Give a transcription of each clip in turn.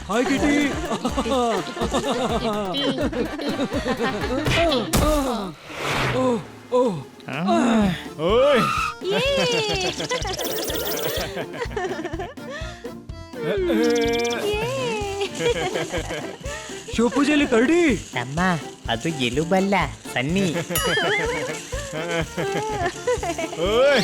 Hi ಕಿಟಿ. ಓಯ್ ಶಿವಪೂಜೆಯಲ್ಲಿ ಕರಡಿ. ತಮ್ಮ ಅದು ಎಲುಬಲ್ಲ ಸನ್ನಿ. ಓಯ್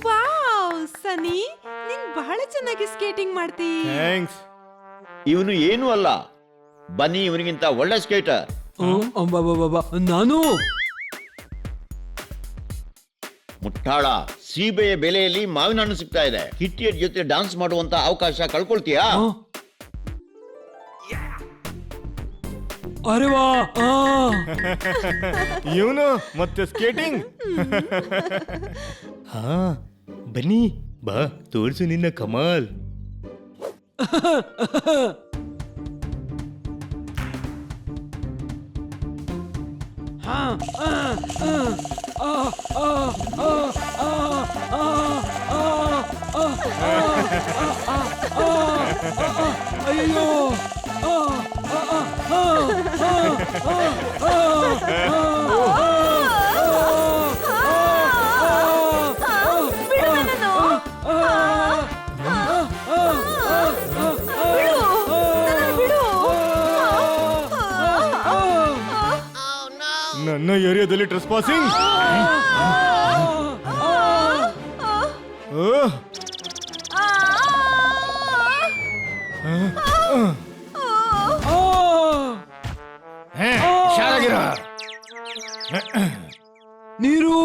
ವಾವ್ ಸನಿ, ನೀನ್ ಬಹಳ ಚೆನ್ನಾಗಿ ಸ್ಕೇಟಿಂಗ್ ಮಾಡ್ತೀ. ಥ್ಯಾಂಕ್ಸ್. ಇವನು ಏನೂ ಅಲ್ಲ, ಬನ್ನಿ ಇವನಿಗಿಂತ ಒಳ್ಳೆ ಸ್ಕೇಟರ್. ನಾನು ಮುಟ್ಟಾಳ, ಸೀಬೆಯ ಬೆಲೆಯಲ್ಲಿ ಮಾವಿನ ಹಣ್ಣು ಸಿಗ್ತಾ ಇದೆ. ಕಿಟ್ಟಿಯ ಜೊತೆ ಡಾನ್ಸ್ ಮಾಡುವಂತ ಅವಕಾಶ ಕಳ್ಕೊಳ್ತೀಯಾ? ಅರೆ ವಾ. ಇವನು ಮತ್ತೆ ಸ್ಕೇಟಿಂಗ್. ಹಾ ಬನ್ನಿ ಬಾ ತೋರ್ಸು ನಿನ್ನ ಕಮಾಲ್. ಅಯ್ಯೋ. ನನ್ನ ಏರಿಯಾದಲ್ಲಿ ಟ್ರೆಸ್ ಪಾಸಿಂಗ್. ನೀರು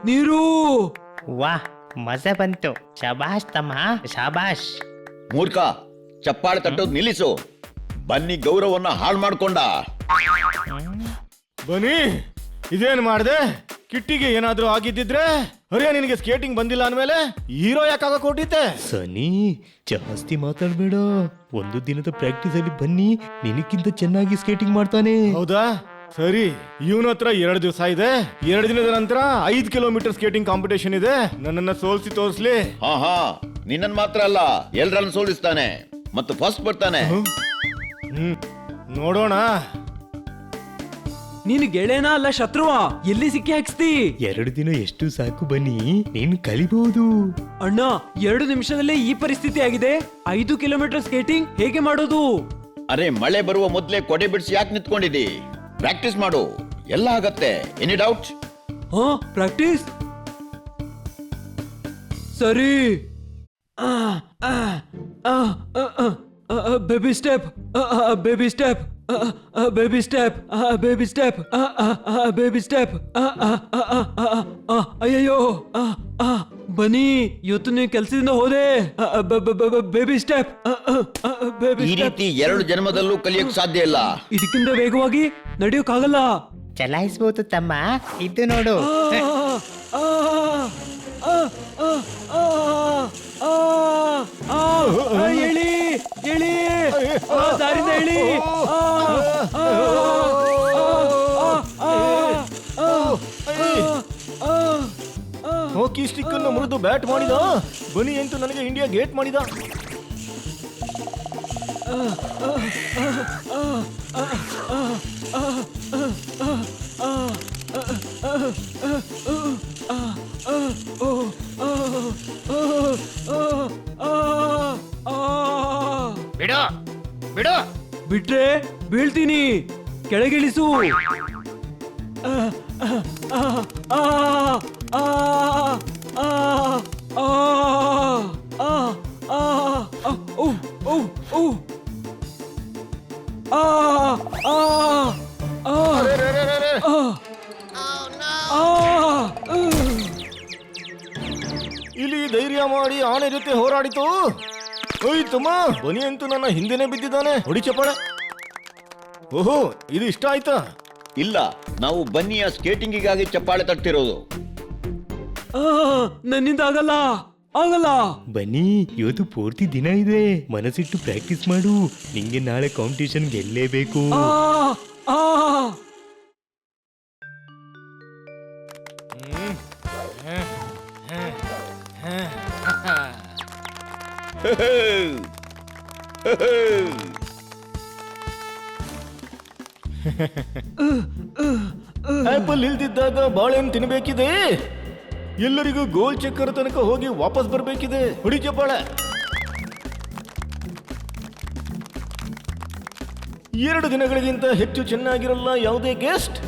ನೀರು. ವಾಹ್ ಮಜಾ ಬಂತು. ಶಾಬಾಷ್ ತಮ್ಮ ಶಾಬಾಷ್. ಮೂರ್ಖ, ಚಪ್ಪಾಳೆ ತಟ್ಟೋದು ನಿಲ್ಲಿಸು. ಬನ್ನಿ ಗೌರವನ್ನ ಹಾಳು ಮಾಡ್ಕೊಂಡ. ಬನ್ನಿ, ಇದೇನ್ ಮಾಡ್ದೆ? ಕಿಟ್ಟಿಗೆ ಏನಾದ್ರೂ ಆಗಿದ್ದಿದ್ರೆ ಅರೇ ನಿನಗೆ ಸ್ಕೇಟಿಂಗ್ ಬಂದಿಲ್ಲ ಅಂದ್ಮೇಲೆ ಹೀರೋ ಯಾಕಾಗಕ್ ಹೊಟ್ಟಿದ್ದೆ? ಸನಿ ಜಾಸ್ತಿ ಮಾತಾಡ್ಬೇಡ. ಒಂದು ದಿನದ ಪ್ರಾಕ್ಟೀಸ್ ಅಲ್ಲಿ ಬನ್ನಿ ನಿನಕ್ಕಿಂತ ಚೆನ್ನಾಗಿ ಸ್ಕೇಟಿಂಗ್ ಮಾಡ್ತಾನೆ. ಹೌದಾ? ಸರಿ, ಇವನ ಹತ್ರ 2 ದಿವಸ ಇದೆ. 2 ದಿನದ ನಂತರ 5 ಕಿಲೋಮೀಟರ್ ಸ್ಕೇಟಿಂಗ್ ಕಾಂಪಿಟೇಷನ್ ಇದೆ. ನನ್ನನ್ನ ಸೋಲ್ಸಿ ತೋರಿಸ್ಲಿ. ಹಾ, ನಿನ್ನನ್ ಮಾತ್ರ ಅಲ್ಲ, ಎಲ್ರನ್ನ ಸೋಲಿಸ್ತಾನೆ ಮತ್ತು ಫಸ್ಟ್ ಬರ್ತಾನೆ. ನೋಡೋಣ. ನೀನು ಗೆಳೆಯನ ಅಲ್ಲ ಶತ್ರುವ? ಎಲ್ಲಿ ಸಿಕ್ಕಿ ಹಾಕ್ಸ್ತಿ? 2 ದಿನ ಎಷ್ಟು ಸಾಕು, ಬನ್ನಿ ನೀನ್ ಕಲಿಬಹುದು. ಅಣ್ಣ, 2 ನಿಮಿಷದಲ್ಲೇ ಈ ಪರಿಸ್ಥಿತಿ ಆಗಿದೆ. 5 ಕಿಲೋಮೀಟರ್ ಸ್ಕೇಟಿಂಗ್ ಹೇಗೆ ಮಾಡೋದು? ಅರೆ, ಮಳೆ ಬರುವ ಮೊದ್ಲೇ ಕೊಡೆ ಬಿಡಿಸಿ ಯಾಕೆ ನಿಂತ್ಕೊಂಡಿದ್ದಿ? ಪ್ರಾಕ್ಟೀಸ್ ಮಾಡು, ಎಲ್ಲ ಆಗತ್ತೆ. Any doubt? ಹಾ, ಪ್ರಾಕ್ಟೀಸ್. ಸರಿ. Baby step, baby step, baby step, baby step, baby step. ಅಯ್ಯಯ್ಯೋ. ಬನ್ನಿ, ಇವತ್ತು ನೀವು ಕೆಲ್ಸದಿಂದ ಹೋದೆ. ಬೇಬಿ ಸ್ಟೆಪ್, ಬೇಬಿ ಈ ಸ್ಟೆಪ್. ರೀತಿ 2 ಜನ್ಮದಲ್ಲೂ ಕಲಿಯಕ್ ಸಾಧ್ಯ ಇಲ್ಲ. ಇದಕ್ಕಿಂತ ವೇಗವಾಗಿ ನಡೆಯೋಕ್ಕಾಗಲ್ಲ. ಚಲಾಯಿಸ್ಬೋದು ತಮ್ಮ, ಇದು ನೋಡು. ಹೇಳಿ ಹೇಳಿ, ದಾರಿಂದ ಹೇಳಿ. ಹಾಕಿ ಸ್ಟಿಕ್ ಅನ್ನು ಮುರಿದು ಬ್ಯಾಟ್ ಮಾಡಿದ. ಬನ್ನಿ ಅಂತೂ ನನಗೆ ಇಂಡಿಯಾ ಗೇಟ್ ಮಾಡಿದ. ಬಿಡು ಬಿಡು. ಬಿಟ್ರೆ ಬೀಳ್ತೀನಿ. ಕೆಳಗಿಳಿಸು. ಇಲ್ಲಿ ಧೈರ್ಯ ಮಾಡಿ ಆನೆ ಜೊತೆ ಹೋರಾಡಿತು. ಓಯ್ ತಮ್ಮ, ಬನಿ ಅಂತೂ ನನ್ನ ಹಿಂದೆನೆ ಬಿದ್ದಿದ್ದಾನೆ. ಹೊಡಿ ಚಪ್ಪಾಳೆ. ಓಹೋ, ಇದು ಇಷ್ಟ ಆಯ್ತಾ? ಇಲ್ಲ, ನಾವು ಬನ್ನಿಯ ಸ್ಕೇಟಿಂಗಿಗಾಗಿ ಚಪ್ಪಾಳೆ ತಟ್ಟಿರೋದು. ನನ್ನಿಂದ ಆಗಲ್ಲ, ಆಗಲ್ಲ. ಬನ್ನಿ, ಇವತ್ತು ಪೂರ್ತಿ ದಿನ ಇದೆ, ಮನಸ್ಸಿಟ್ಟು ಪ್ರಾಕ್ಟೀಸ್ ಮಾಡು. ನಿಂಗೆ ನಾಳೆ ಕಾಂಪಿಟೇಷನ್ ಗೆಲ್ಲೇಬೇಕು. ಆ, ಆ. ಆಪಲ್ ಇಲ್ದಿದ್ದಾಗ ಬಾಳೆಹಣ್ಣು ತಿನ್ಬೇಕಿದೆ. ಎಲ್ಲರಿಗೂ ಗೋಲ್ ಚಕ್ಕರ ತನಕ ಹೋಗಿ ವಾಪಸ್ ಬರ್ಬೇಕಿದೆ. ಹೊಡಿ ಚಪ್ಪಾಳೆ. 2 ದಿನಗಳಿಗಿಂತ ಹೆಚ್ಚು ಚೆನ್ನಾಗಿರಲ್ಲ ಯಾವುದೇ ಗೆಸ್ಟ್.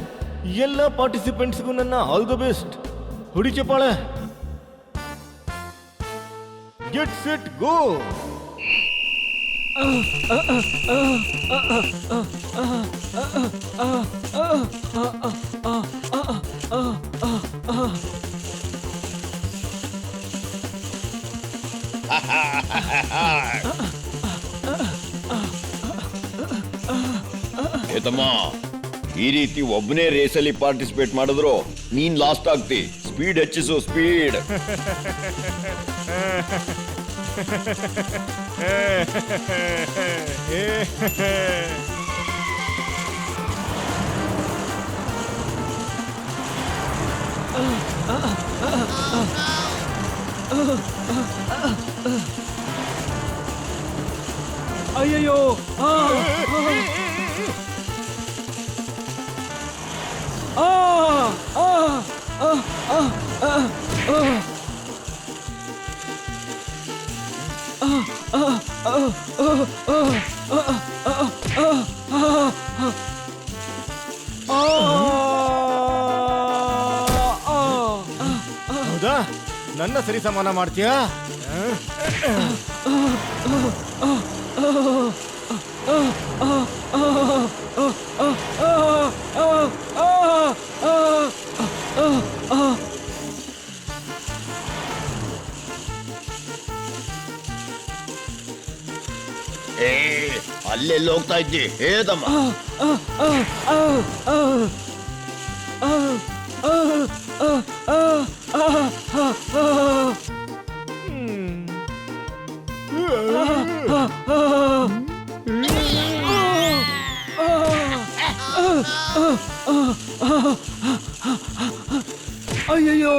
ಎಲ್ಲ ಪಾರ್ಟಿಸಿಪೆಂಟ್ಸ್ಗೂ ನನ್ನ ಆಲ್ ದ ಬೆಸ್ಟ್. ಹೊಡಿ ಚಪ್ಪಾಳೆ. Get set go. ಏತಮ್ಮ, ಈ ರೀತಿ ಒಬ್ಬನೇ ರೇಸಲ್ಲಿ ಪಾರ್ಟಿಸಿಪೇಟ್ ಮಾಡಿದ್ರು ನೀನ್ ಲಾಸ್ಟ್ ಆಗ್ತಿ. ಸ್ಪೀಡ್ ಹೆಚ್ಚಿಸು, ಸ್ಪೀಡ್. ಅಯ್ಯಯ್ಯೋ. ಆ, ಆ, ಆ, ಆ, ಆ, ಆ, ಆ. ಹೌದಾ, ನನ್ನ ಸರಿ ಸಮಾನ ಮಾಡ್ತೀಯಾ? ಏ, ಅಲ್ಲೆಲ್ಲಿ ಹೋಗ್ತಾ ಇದ್ದಿ ಏತಮ್ಮ? ಅಯ್ಯಯ್ಯೋ.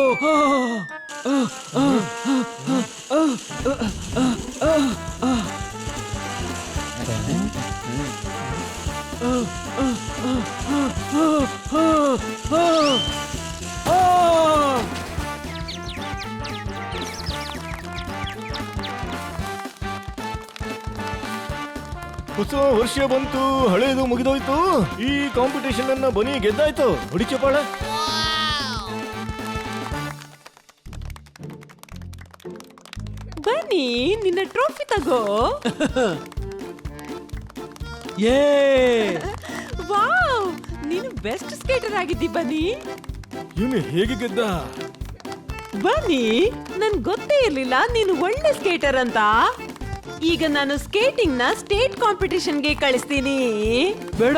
ಹೊಸ ವರ್ಷ ಬಂತು, ಹಳೇದು ಮುಗಿದೋಯ್ತು. ಈ ಕಾಂಪಿಟೇಷನ್ ಅನ್ನ ಬನಿ ಗೆದ್ದಾಯ್ತು. ಹೊಡಿ ಚಪ್ಪಾಳೆ. ಬನ್ನಿ, ನಿನ್ನ ಟ್ರೋಫಿ ತಗೋ. ಏ, ವಾವ್, ನೀನು ಬೆಸ್ಟ್ ಸ್ಕೇಟರ್ ಆಗಿದ್ದಿ ಬನ್ನಿ. ಇವನು ಹೇಗೆ ಗೆದ್ದ? ಬನ್ನಿ, ನನ್ ಗೊತ್ತೇ ಇರ್ಲಿಲ್ಲ ನೀನು ಒಳ್ಳೆ ಸ್ಕೇಟರ್ ಅಂತ. ಈಗ ನಾನು ಸ್ಕೇಟಿಂಗ್ ನ ಸ್ಟೇಟ್ ಕಾಂಪಿಟೇಷನ್ಗೆ ಕಳಿಸ್ತೀನಿ. ಬೇಡ.